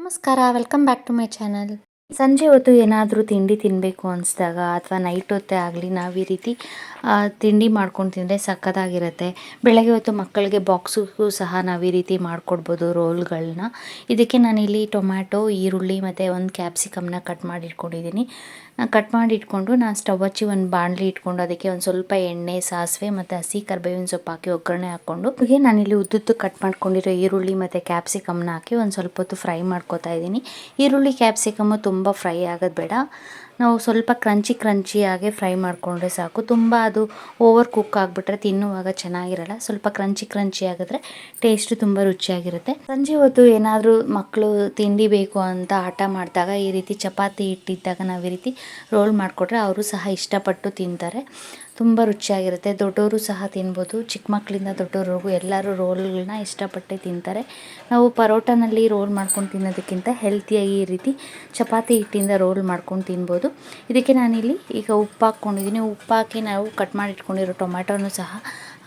ನಮಸ್ಕಾರ, welcome back to my channel. ಸಂಜೆ ಹೊತ್ತು ಏನಾದರೂ ತಿಂಡಿ ತಿನ್ನಬೇಕು ಅನಿಸಿದಾಗ ಅಥವಾ ನೈಟ್ ಹೊತ್ತೇ ಆಗಲಿ ನಾವು ಈ ರೀತಿ ತಿಂಡಿ ಮಾಡ್ಕೊಂಡು ತಿಂದರೆ ಸಕ್ಕತ್ತಾಗಿರುತ್ತೆ. ಬೆಳಗ್ಗೆ ಹೊತ್ತು ಮಕ್ಕಳಿಗೆ ಬಾಕ್ಸಿಗೂ ಸಹ ನಾವು ಈ ರೀತಿ ಮಾಡಿಕೊಡ್ಬೋದು ರೋಲ್ಗಳನ್ನ. ಇದಕ್ಕೆ ನಾನಿಲ್ಲಿ ಟೊಮ್ಯಾಟೊ, ಈರುಳ್ಳಿ ಮತ್ತು ಒಂದು ಕ್ಯಾಪ್ಸಿಕಮ್ನ ಕಟ್ ಮಾಡಿ ಇಟ್ಕೊಂಡಿದ್ದೀನಿ. ಕಟ್ ಮಾಡಿ ಇಟ್ಕೊಂಡು ನಾನು ಸ್ಟವ್ ಹಚ್ಚಿ ಒಂದು ಬಾಣಲಿ ಇಟ್ಕೊಂಡು ಅದಕ್ಕೆ ಒಂದು ಸ್ವಲ್ಪ ಎಣ್ಣೆ, ಸಾಸಿವೆ ಮತ್ತು ಹಸಿ ಕರಿಬೇವಿನ ಸೊಪ್ಪು ಹಾಕಿ ಒಗ್ಗರಣೆ ಹಾಕ್ಕೊಂಡು ಹೀಗೆ ನಾನಿಲ್ಲಿ ಉದ್ದುದ್ದು ಕಟ್ ಮಾಡ್ಕೊಂಡಿರೋ ಈರುಳ್ಳಿ ಮತ್ತು ಕ್ಯಾಪ್ಸಿಕಮ್ನ ಹಾಕಿ ಒಂದು ಸ್ವಲ್ಪ ಹೊತ್ತು ಫ್ರೈ ಮಾಡ್ಕೊತಾ ಇದ್ದೀನಿ. ಈರುಳ್ಳಿ ಕ್ಯಾಪ್ಸಿಕಮ್ಮು ತುಂಬ ಫ್ರೈ ಆಗೋದು ಬೇಡ, ನಾವು ಸ್ವಲ್ಪ ಕ್ರಂಚಿಯಾಗಿ ಫ್ರೈ ಮಾಡಿಕೊಂಡ್ರೆ ಸಾಕು. ತುಂಬ ಅದು ಓವರ್ ಕುಕ್ ಆಗಿಬಿಟ್ರೆ ತಿನ್ನುವಾಗ ಚೆನ್ನಾಗಿರಲ್ಲ. ಸ್ವಲ್ಪ ಕ್ರಂಚಿ ಆಗಿದ್ರೆ ಟೇಸ್ಟು ತುಂಬ ರುಚಿಯಾಗಿರುತ್ತೆ. ಸಂಜೆ ಹೊತ್ತು ಏನಾದರೂ ಮಕ್ಕಳು ತಿಂಡಿ ಬೇಕು ಅಂತ ಹಠ ಮಾಡಿದಾಗ ಈ ರೀತಿ ಚಪಾತಿ ಹಿಟ್ಟಿದ್ದಾಗ ನಾವು ಈ ರೀತಿ ರೋಲ್ ಮಾಡಿಕೊಟ್ರೆ ಅವರು ಸಹ ಇಷ್ಟಪಟ್ಟು ತಿಂತಾರೆ. ತುಂಬ ರುಚಿಯಾಗಿರುತ್ತೆ. ದೊಡ್ಡವರು ಸಹ ತಿನ್ಬೋದು, ಚಿಕ್ಕ ಮಕ್ಕಳಿಂದ ದೊಡ್ಡವ್ರಿಗೂ ಎಲ್ಲರೂ ರೋಲ್ಗಳನ್ನ ಇಷ್ಟಪಟ್ಟೆ ತಿಂತಾರೆ. ನಾವು ಪರೋಟನಲ್ಲಿ ರೋಲ್ ಮಾಡ್ಕೊಂಡು ತಿನ್ನೋದಕ್ಕಿಂತ ಹೆಲ್ತಿಯಾಗಿ ಈ ರೀತಿ ಚಪಾತಿ ಹಿಟ್ಟಿಂದ ರೋಲ್ ಮಾಡ್ಕೊಂಡು ತಿನ್ಬೋದು. ಇದಕ್ಕೆ ನಾನಿಲ್ಲಿ ಈಗ ಉಪ್ಪು ಹಾಕ್ಕೊಂಡಿದ್ದೀನಿ. ಉಪ್ಪು ಹಾಕಿ ನಾವು ಕಟ್ ಮಾಡಿ ಇಟ್ಕೊಂಡಿರೋ ಟೊಮ್ಯಾಟೋನು ಸಹ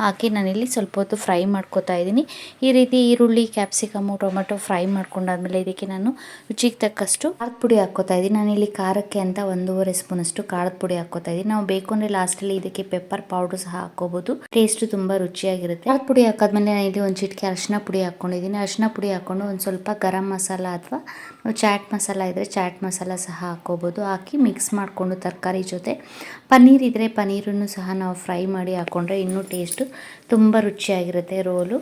ಹಾಕಿ ನಾನಿಲ್ಲಿ ಸ್ವಲ್ಪ ಹೊತ್ತು ಫ್ರೈ ಮಾಡ್ಕೊತಾ ಇದ್ದೀನಿ. ಈ ರೀತಿ ಈರುಳ್ಳಿ, ಕ್ಯಾಪ್ಸಿಕಮ್ಮು, ಟೊಮೆಟೊ ಫ್ರೈ ಮಾಡ್ಕೊಂಡಾದ್ಮೇಲೆ ಇದಕ್ಕೆ ನಾನು ರುಚಿಗೆ ತಕ್ಕಷ್ಟು ಖಾರದ ಪುಡಿ ಹಾಕ್ಕೋತಾ ಇದ್ದೀನಿ. ನಾನಿಲ್ಲಿ ಖಾರಕ್ಕೆ ಅಂತ 1.5 ಸ್ಪೂನಷ್ಟು ಖಾರದ ಪುಡಿ ಹಾಕ್ಕೋತಾ ಇದ್ದೀನಿ. ನಾವು ಬೇಕು ಅಂದರೆ ಲಾಸ್ಟಲ್ಲಿ ಇದಕ್ಕೆ ಪೆಪ್ಪರ್ ಪೌಡರ್ ಸಹ ಹಾಕ್ಕೋಬೋದು. ಟೇಸ್ಟ್ ತುಂಬ ರುಚಿಯಾಗಿರುತ್ತೆ. ಖಾರದ ಪುಡಿ ಹಾಕಾದ್ಮೇಲೆ ನಾನಿಲ್ಲಿ ಒಂದು ಚಿಟಿಕೆ ಅರಿಶಿನ ಪುಡಿ ಹಾಕ್ಕೊಂಡಿದ್ದೀನಿ. ಅರಿಶಿನ ಪುಡಿ ಹಾಕ್ಕೊಂಡು ಒಂದು ಸ್ವಲ್ಪ ಗರಂ ಮಸಾಲ ಅಥವಾ ಚಾಟ್ ಮಸಾಲ ಇದ್ದರೆ ಚಾಟ್ ಮಸಾಲ ಸಹ ಹಾಕ್ಕೋಬೋದು. ಹಾಕಿ ಮಿಕ್ಸ್ ಮಾಡಿಕೊಂಡು ತರಕಾರಿ ಜೊತೆ ಪನ್ನೀರ್ ಇದ್ದರೆ ಪನ್ನೀರನ್ನು ಸಹ ನಾವು ಫ್ರೈ ಮಾಡಿ ಹಾಕ್ಕೊಂಡ್ರೆ ಇನ್ನೂ ಟೇಸ್ಟು ತುಂಬ ರುಚಿಯಾಗಿರುತ್ತೆ ರೋಲು.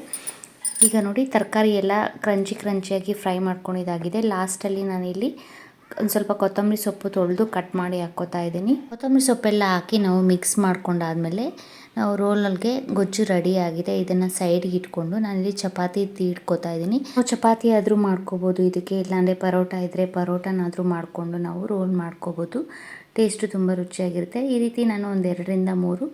ಈಗ ನೋಡಿ ತರಕಾರಿ ಎಲ್ಲ ಕ್ರಂಚಿಯಾಗಿ ಫ್ರೈ ಮಾಡ್ಕೊಂಡಿದ್ದಾಗಿದೆ. ಲಾಸ್ಟಲ್ಲಿ ನಾನಿಲ್ಲಿ ಒಂದು ಸ್ವಲ್ಪ ಕೊತ್ತಂಬರಿ ಸೊಪ್ಪು ತೊಳೆದು ಕಟ್ ಮಾಡಿ ಹಾಕ್ಕೋತಾ ಇದ್ದೀನಿ. ಕೊತ್ತಂಬರಿ ಸೊಪ್ಪೆಲ್ಲ ಹಾಕಿ ನಾವು ಮಿಕ್ಸ್ ಮಾಡ್ಕೊಂಡಾದ್ಮೇಲೆ ನಾವು ರೋಲಲ್ಗೆ ಗೊಜ್ಜು ರೆಡಿ ಆಗಿದೆ. ಇದನ್ನು ಸೈಡ್ಗೆ ಇಟ್ಕೊಂಡು ನಾನಿಲ್ಲಿ ಚಪಾತಿ ತೀಡ್ಕೋತಾ ಇದ್ದೀನಿ. ನಾವು ಚಪಾತಿ ಆದರೂ ಮಾಡ್ಕೋಬೋದು ಇದಕ್ಕೆ, ಇಲ್ಲಾಂದರೆ ಪರೋಟ ಇದ್ದರೆ ಪರೋಟನಾದರೂ ಮಾಡಿಕೊಂಡು ನಾವು ರೋಲ್ ಮಾಡ್ಕೋಬೋದು. ಟೇಸ್ಟು ತುಂಬ ರುಚಿಯಾಗಿರುತ್ತೆ. ಈ ರೀತಿ ನಾನು ಒಂದು 2ರಿಂದ 3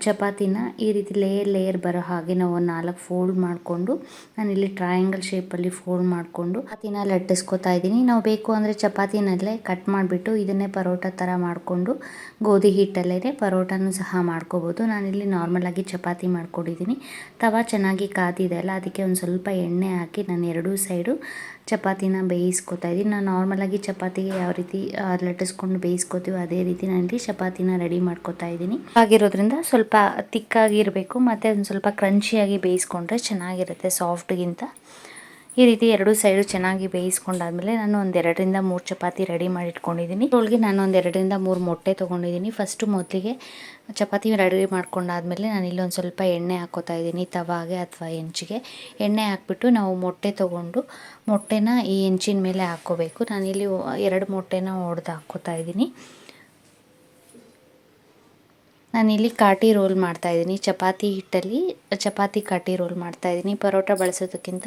ಚಪಾತಿನ ಈ ರೀತಿ ಲೇಯರ್ ಬರೋ ಹಾಗೆ ನಾವು ಒಂದು 4 ಫೋಲ್ಡ್ ಮಾಡಿಕೊಂಡು ನಾನಿಲ್ಲಿ ಟ್ರಯಾಂಗಲ್ ಶೇಪಲ್ಲಿ ಫೋಲ್ಡ್ ಮಾಡಿಕೊಂಡು ಚಪಾತಿನ ಲಟ್ಟಿಸ್ಕೊತಾ ಇದ್ದೀನಿ. ನಾವು ಬೇಕು ಅಂದರೆ ಚಪಾತಿನಲ್ಲೇ ಕಟ್ ಮಾಡಿಬಿಟ್ಟು ಇದನ್ನೇ ಪರೋಟ ಥರ ಮಾಡಿಕೊಂಡು ಗೋಧಿ ಹಿಟ್ಟಲ್ಲೇ ಪರೋಟನೂ ಸಹ ಮಾಡ್ಕೋಬೋದು. ನಾನಿಲ್ಲಿ ನಾರ್ಮಲಾಗಿ ಚಪಾತಿ ಮಾಡ್ಕೊಂಡಿದ್ದೀನಿ. ತವಾ ಚೆನ್ನಾಗಿ ಕಾದಿದೆ ಅಲ್ಲ, ಅದಕ್ಕೆ ಒಂದು ಸ್ವಲ್ಪ ಎಣ್ಣೆ ಹಾಕಿ ನಾನು ಎರಡೂ ಸೈಡು ಚಪಾತಿನ ಬೇಯಿಸ್ಕೊತಾ ಇದ್ದೀನಿ. ನಾನು ನಾರ್ಮಲಾಗಿ ಚಪಾತಿಗೆ ಯಾವ ರೀತಿ ಲಟ್ಟಿಸ್ಕೊಂಡು ಬೇಯಿಸ್ಕೊತೀವೋ ಅದೇ ರೀತಿ ನಾನಿಲ್ಲಿ ಚಪಾತಿನ ರೆಡಿ ಮಾಡ್ಕೊತಾ ಇದ್ದೀನಿ. ಆಗಿರೋದ್ರಿಂದ ಸ್ವಲ್ಪ ತಿಕ್ಕಾಗಿರಬೇಕು ಮತ್ತು ಒಂದು ಸ್ವಲ್ಪ ಕ್ರಂಚಿಯಾಗಿ ಬೇಯಿಸ್ಕೊಂಡ್ರೆ ಚೆನ್ನಾಗಿರುತ್ತೆ ಸಾಫ್ಟ್ಗಿಂತ. ಈ ರೀತಿ ಎರಡೂ ಸೈಡು ಚೆನ್ನಾಗಿ ಬೇಯಿಸ್ಕೊಂಡಾದ್ಮೇಲೆ ನಾನು ಒಂದು 2ರಿಂದ 3 ಚಪಾತಿ ರೆಡಿ ಮಾಡಿ ಇಟ್ಕೊಂಡಿದ್ದೀನಿ. ಇದ್ರೊಳಗೆ ನಾನು ಒಂದು 2ರಿಂದ 3 ಮೊಟ್ಟೆ ತೊಗೊಂಡಿದ್ದೀನಿ. ಫಸ್ಟು ಮೊದಲಿಗೆ ಚಪಾತಿ ರೆಡಿ ಮಾಡ್ಕೊಂಡಾದ್ಮೇಲೆ ನಾನಿಲ್ಲಿ ಒಂದು ಸ್ವಲ್ಪ ಎಣ್ಣೆ ಹಾಕ್ಕೋತಾ ಇದ್ದೀನಿ ತವಾಗೆ ಅಥವಾ ಹೆಂಚಿಗೆ. ಎಣ್ಣೆ ಹಾಕ್ಬಿಟ್ಟು ನಾವು ಮೊಟ್ಟೆ ತೊಗೊಂಡು ಮೊಟ್ಟೆನ ಈ ಹೆಂಚಿನ ಮೇಲೆ ಹಾಕ್ಕೋಬೇಕು. ನಾನಿಲ್ಲಿ 2 ಮೊಟ್ಟೆನ ಒಡೆದು ಹಾಕ್ಕೋತಾ ಇದ್ದೀನಿ. ನಾನಿಲ್ಲಿ ಕಾಟಿ ರೋಲ್ ಮಾಡ್ತಾಯಿದ್ದೀನಿ. ಚಪಾತಿ ಹಿಟ್ಟಲ್ಲಿ ಚಪಾತಿ ಕಾಟಿ ರೋಲ್ ಮಾಡ್ತಾಯಿದ್ದೀನಿ. ಪರೋಟ ಬಳಸೋದಕ್ಕಿಂತ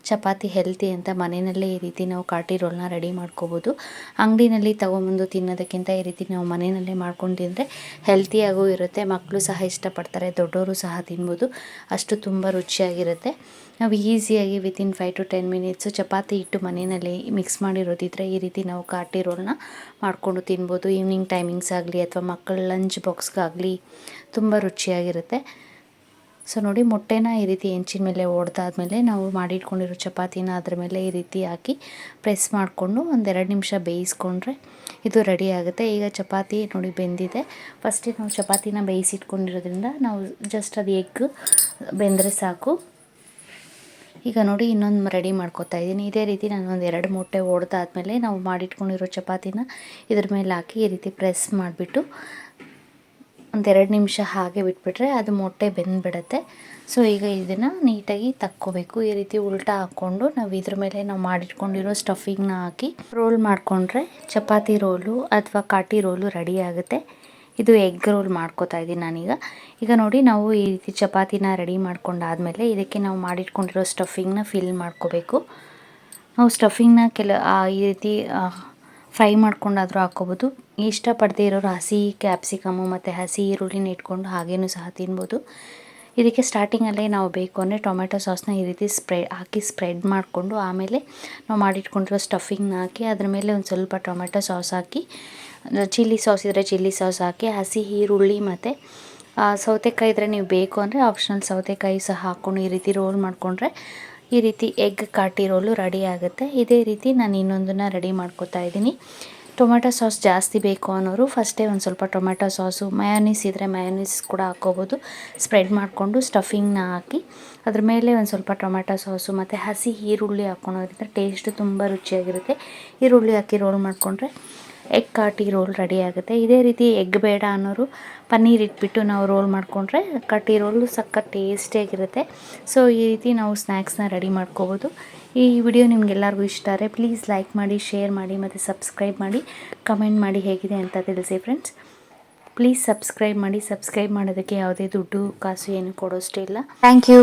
ಚಪಾತಿ ಹೆಲ್ತಿ ಅಂತ ಮನೆಯಲ್ಲೇ ಈ ರೀತಿ ನಾವು ಕಾಟಿ ರೋಲ್ನ ರೆಡಿ ಮಾಡ್ಕೋಬೋದು. ಅಂಗಡಿನಲ್ಲಿ ತೊಗೊಂಬಂದು ತಿನ್ನೋದಕ್ಕಿಂತ ಈ ರೀತಿ ನಾವು ಮನೆಯಲ್ಲೇ ಮಾಡ್ಕೊಂಡು ತಿಂದರೆ ಹೆಲ್ತಿಯಾಗೂ ಇರುತ್ತೆ. ಮಕ್ಕಳು ಸಹ ಇಷ್ಟಪಡ್ತಾರೆ, ದೊಡ್ಡವರು ಸಹ ತಿನ್ಬೋದು. ಅಷ್ಟು ತುಂಬ ರುಚಿಯಾಗಿರುತ್ತೆ. ನಾವು ಈಸಿಯಾಗಿ ವಿತಿನ್ 5 to 10 ಮಿನಿಟ್ಸು ಚಪಾತಿ ಹಿಟ್ಟು ಮನೆಯಲ್ಲೇ ಮಿಕ್ಸ್ ಮಾಡಿರೋದಿದ್ರೆ ಈ ರೀತಿ ನಾವು ಕಾಟಿ ರೋಲ್ನ ಮಾಡಿಕೊಂಡು ತಿನ್ಬೋದು. ಈವ್ನಿಂಗ್ ಟೈಮಿಂಗ್ಸ್ ಆಗಲಿ ಅಥವಾ ಮಕ್ಕಳ ಲಂಚ್ ಬಾಕ್ಸ್ಗಾಗಲಿ ತುಂಬ ರುಚಿಯಾಗಿರುತ್ತೆ. ಸೊ ನೋಡಿ, ಮೊಟ್ಟೆನ ಈ ರೀತಿ ಹೆಂಚಿನ ಮೇಲೆ ಒಡೆದಾದ್ಮೇಲೆ ನಾವು ಮಾಡಿಟ್ಕೊಂಡಿರೋ ಚಪಾತಿನ ಅದ್ರ ಮೇಲೆ ಈ ರೀತಿ ಹಾಕಿ ಪ್ರೆಸ್ ಮಾಡಿಕೊಂಡು ಒಂದು 2 ನಿಮಿಷ ಬೇಯಿಸ್ಕೊಂಡ್ರೆ ಇದು ರೆಡಿ ಆಗುತ್ತೆ. ಈಗ ಚಪಾತಿ ನೋಡಿ ಬೆಂದಿದೆ. ಫಸ್ಟಿಗೆ ನಾವು ಚಪಾತಿನ ಬೇಯಿಸಿಟ್ಕೊಂಡಿರೋದ್ರಿಂದ ನಾವು ಜಸ್ಟ್ ಅದು ಎಗ್ ಬೆಂದರೆ ಸಾಕು. ಈಗ ನೋಡಿ ಇನ್ನೊಂದು ರೆಡಿ ಮಾಡ್ಕೊತಾ ಇದ್ದೀನಿ. ಇದೇ ರೀತಿ ನಾನು ಒಂದು 2 ಮೊಟ್ಟೆ ಒಡೆದಾದ್ಮೇಲೆ ನಾವು ಮಾಡಿಟ್ಕೊಂಡಿರೋ ಚಪಾತಿನ ಇದ್ರ ಮೇಲೆ ಹಾಕಿ ಈ ರೀತಿ ಪ್ರೆಸ್ ಮಾಡಿಬಿಟ್ಟು ಒಂದು 2 ನಿಮಿಷ ಹಾಗೆ ಬಿಟ್ಬಿಟ್ರೆ ಅದು ಮೊಟ್ಟೆ ಬೆಂದ್ಬಿಡುತ್ತೆ. ಸೊ ಈಗ ಇದನ್ನು ನೀಟಾಗಿ ತಕ್ಕೋಬೇಕು. ಈ ರೀತಿ ಉಲ್ಟಾ ಹಾಕ್ಕೊಂಡು ನಾವು ಇದ್ರ ಮೇಲೆ ನಾವು ಮಾಡಿಟ್ಕೊಂಡಿರೋ ಸ್ಟಫಿಂಗ್ನ ಹಾಕಿ ರೋಲ್ ಮಾಡಿಕೊಂಡ್ರೆ ಚಪಾತಿ ರೋಲು ಅಥವಾ ಕಾಟಿ ರೋಲು ರೆಡಿ ಆಗುತ್ತೆ. ಇದು ಎಗ್ ರೋಲ್ ಮಾಡ್ಕೋತಾ ಇದ್ದೀನಿ ನಾನೀಗ. ಈಗ ನೋಡಿ, ನಾವು ಈ ರೀತಿ ಚಪಾತಿನ ರೆಡಿ ಮಾಡ್ಕೊಂಡಾದ್ಮೇಲೆ ಇದಕ್ಕೆ ನಾವು ಮಾಡಿಟ್ಕೊಂಡಿರೋ ಸ್ಟಫಿಂಗ್ನ ಫಿಲ್ ಮಾಡ್ಕೋಬೇಕು. ನಾವು ಸ್ಟಫಿಂಗ್ನ ಈ ರೀತಿ ಫ್ರೈ ಮಾಡ್ಕೊಂಡಾದರೂ ಹಾಕ್ಕೋಬೋದು. ಇಷ್ಟಪಡದೇ ಇರೋರು ಹಸಿ ಕ್ಯಾಪ್ಸಿಕಮ್ಮು ಮತ್ತು ಹಸಿ ಈರುಳ್ಳಿನ ಇಟ್ಕೊಂಡು ಹಾಗೇನೂ ಸಹ ತಿನ್ಬೋದು. ಇದಕ್ಕೆ ಸ್ಟಾರ್ಟಿಂಗಲ್ಲೇ ನಾವು ಬೇಕು ಅಂದರೆ ಟೊಮೆಟೊ ಸಾಸ್ನ ಈ ರೀತಿ ಸ್ಪ್ರೆಡ್ ಮಾಡಿಕೊಂಡು ಆಮೇಲೆ ನಾವು ಮಾಡಿಟ್ಕೊಂಡಿರೋ ಸ್ಟಫಿಂಗ್ನ ಹಾಕಿ ಅದ್ರ ಮೇಲೆ ಒಂದು ಸ್ವಲ್ಪ ಟೊಮೆಟೊ ಸಾಸ್ ಹಾಕಿ, ಚಿಲ್ಲಿ ಸಾಸ್ ಇದ್ದರೆ ಚಿಲ್ಲಿ ಸಾಸ್ ಹಾಕಿ, ಹಸಿ ಈರುಳ್ಳಿ ಮತ್ತು ಸೌತೆಕಾಯಿ ಇದ್ದರೆ ನೀವು ಬೇಕು ಅಂದರೆ ಆಪ್ಷನಲ್ ಸೌತೆಕಾಯಿ ಸಹ ಹಾಕ್ಕೊಂಡು ಈ ರೀತಿ ರೋಲ್ ಮಾಡಿಕೊಂಡ್ರೆ ಈ ರೀತಿ ಎಗ್ ಕಾಟಿ ರೋಲು ರೆಡಿ ಆಗುತ್ತೆ. ಇದೇ ರೀತಿ ನಾನು ಇನ್ನೊಂದನ್ನು ರೆಡಿ ಮಾಡ್ಕೊತಾ ಇದ್ದೀನಿ. ಟೊಮೆಟೊ ಸಾಸ್ ಜಾಸ್ತಿ ಬೇಕು ಅನ್ನೋರು ಫಸ್ಟೇ ಒಂದು ಸ್ವಲ್ಪ ಟೊಮೆಟೊ ಸಾಸು, ಮಯೋನೀಸ್ ಇದ್ದರೆ ಮಯೋನೀಸ್ ಕೂಡ ಹಾಕ್ಕೋಬೋದು. ಸ್ಪ್ರೆಡ್ ಮಾಡಿಕೊಂಡು ಸ್ಟಫಿಂಗ್ನ ಹಾಕಿ ಅದ್ರ ಮೇಲೆ ಒಂದು ಸ್ವಲ್ಪ ಟೊಮೆಟೊ ಸಾಸು ಮತ್ತು ಹಸಿ ಈರುಳ್ಳಿ ಹಾಕ್ಕೊಳೋದ್ರಿಂದ ಟೇಸ್ಟ್ ತುಂಬ ರುಚಿಯಾಗಿರುತ್ತೆ. ಈರುಳ್ಳಿ ಹಾಕಿ ರೋಲ್ ಮಾಡಿಕೊಂಡ್ರೆ ಎಗ್ ಕಾಟಿ ರೋಲ್ ರೆಡಿ ಆಗುತ್ತೆ. ಇದೇ ರೀತಿ ಎಗ್ ಬೇಡ ಅನ್ನೋರು ಪನ್ನೀರ್ ಇಟ್ಬಿಟ್ಟು ನಾವು ರೋಲ್ ಮಾಡಿಕೊಂಡ್ರೆ ಕಾಟಿ ರೋಲು ಸಖತ್ ಟೇಸ್ಟಿಯಾಗಿರುತ್ತೆ. ಸೊ ಈ ರೀತಿ ನಾವು ಸ್ನ್ಯಾಕ್ಸ್ನ ರೆಡಿ ಮಾಡ್ಕೋಬೋದು. ಈ ವಿಡಿಯೋ ನಿಮಗೆಲ್ಲರಿಗೂ ಇಷ್ಟ ಆದರೆ ಪ್ಲೀಸ್ ಲೈಕ್ ಮಾಡಿ, ಶೇರ್ ಮಾಡಿ ಮತ್ತು ಸಬ್ಸ್ಕ್ರೈಬ್ ಮಾಡಿ. ಕಮೆಂಟ್ ಮಾಡಿ ಹೇಗಿದೆ ಅಂತ ತಿಳಿಸಿ ಫ್ರೆಂಡ್ಸ್. ಪ್ಲೀಸ್ ಸಬ್ಸ್ಕ್ರೈಬ್ ಮಾಡಿ. ಸಬ್ಸ್ಕ್ರೈಬ್ ಮಾಡೋದಕ್ಕೆ ಯಾವುದೇ ದುಡ್ಡು ಕಾಸು ಏನು ಕೊಡೋಷ್ಟೇ ಇಲ್ಲ. Thank you.